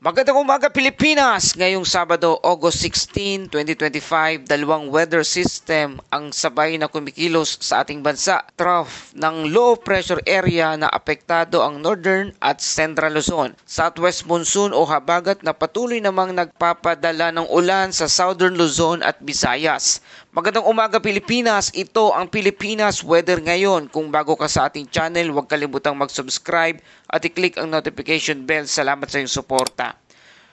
Magandang umaga Pilipinas! Ngayong Sabado, August 16, 2025, dalawang weather system ang sabay na kumikilos sa ating bansa. Trough ng low pressure area na apektado ang northern at central Luzon. Southwest monsoon o habagat na patuloy namang nagpapadala ng ulan sa southern Luzon at Visayas. Magandang umaga Pilipinas! Ito ang Pilipinas Weather ngayon. Kung bago ka sa ating channel, huwag kalimutang mag-subscribe at i-click ang notification bell. Salamat sa iyong suporta.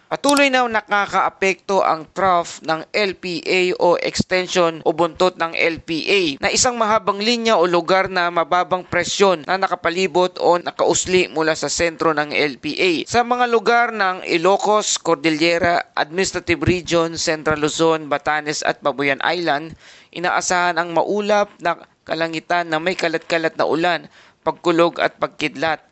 Patuloy na nakakaapekto ang trough ng LPA o extension o buntot ng LPA na isang mahabang linya o lugar na mababang presyon na nakapalibot o nakausli mula sa sentro ng LPA. Sa mga lugar ng Ilocos, Cordillera, Administrative Region, Central Luzon, Batanes at Babuyan Island, inaasahan ang maulap na kalangitan na may kalat-kalat na ulan, pagkulog at pagkidlat.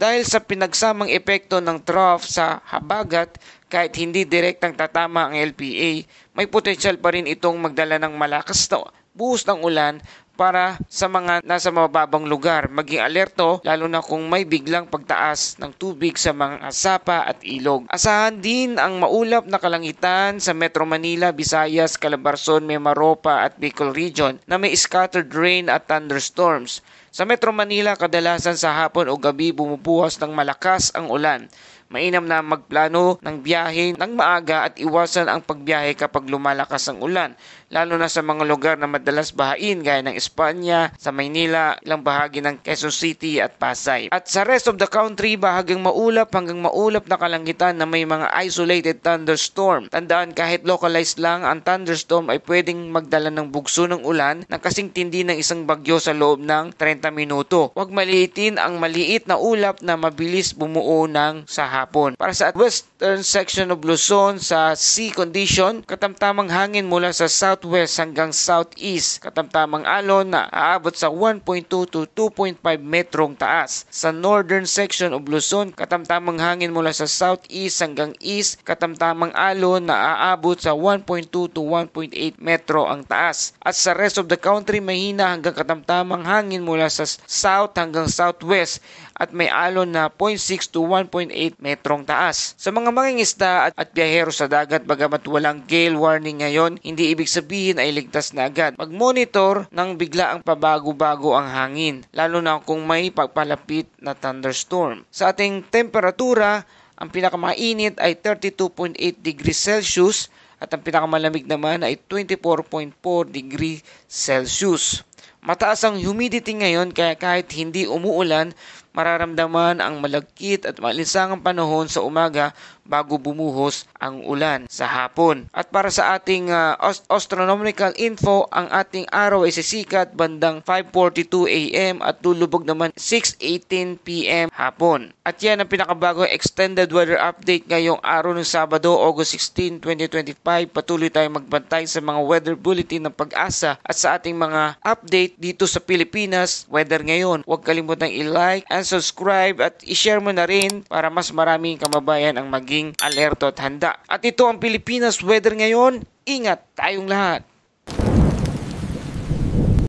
Dahil sa pinagsamang epekto ng trough sa habagat, kahit hindi direktang tatama ang LPA, may potensyal pa rin itong magdala ng malakas na buhos ng ulan para sa mga nasa mababang lugar. Maging alerto lalo na kung may biglang pagtaas ng tubig sa mga sapa at ilog. Asahan din ang maulap na kalangitan sa Metro Manila, Visayas, Calabarzon, Mimaropa at Bicol Region na may scattered rain at thunderstorms. Sa Metro Manila, kadalasan sa hapon o gabi bumubuhos ng malakas ang ulan. Mainam na magplano ng biyahe ng maaga at iwasan ang pagbiyahe kapag lumalakas ang ulan, lalo na sa mga lugar na madalas bahain gaya ng Espanya, sa Maynila, ilang bahagi ng Quezon City at Pasay. At sa rest of the country, bahagyang maulap hanggang maulap na kalangitan na may mga isolated thunderstorm. Tandaan, kahit localized lang, ang thunderstorm ay pwedeng magdala ng bugso ng ulan na kasing tindi ng isang bagyo sa loob ng 30 minuto. Huwag maliitin ang maliit na ulap na mabilis bumuo ng sa hapon. Para sa western section of Luzon, sa sea condition, katamtamang hangin mula sa southwest hanggang southeast. Katamtamang alon na aabot sa 1.2 to 2.5 metrong taas. Sa northern section of Luzon, katamtamang hangin mula sa southeast hanggang east. Katamtamang alon na aabot sa 1.2 to 1.8 metro ang taas. At sa rest of the country, mahina hanggang katamtamang hangin mula sa south hanggang southwest at may alon na 0.6 to 1.8 metrong taas. Sa mga mangingisda at biyahero sa dagat, bagamat walang gale warning ngayon, hindi ibig sabihin ay ligtas na agad. Mag-monitor ng biglaang pabago-bago ang hangin, lalo na kung may pagpalapit na thunderstorm. Sa ating temperatura, ang pinakamainit ay 32.8 degrees Celsius at ang pinakamalamig naman ay 24.4 degrees Celsius. Mataas ang humidity ngayon kaya kahit hindi umuulan, mararamdaman ang malagkit at malinsangang panahon sa umaga bago bumuhos ang ulan sa hapon. At para sa ating astronomical info, ang ating araw ay sisikat bandang 5:42 AM at lulubog naman 6:18 PM hapon. At yan ang pinakabagong extended weather update ngayong araw ng Sabado, August 16, 2025. Patuloy tayong magbantay sa mga weather bulletin ng Pag-asa at sa ating mga update dito sa Pilipinas Weather ngayon. Huwag kalimutang i-like and subscribe at i-share mo na rin para mas maraming kababayan ang maging alerto at handa. At ito ang Pilipinas Weather ngayon. Ingat tayong lahat!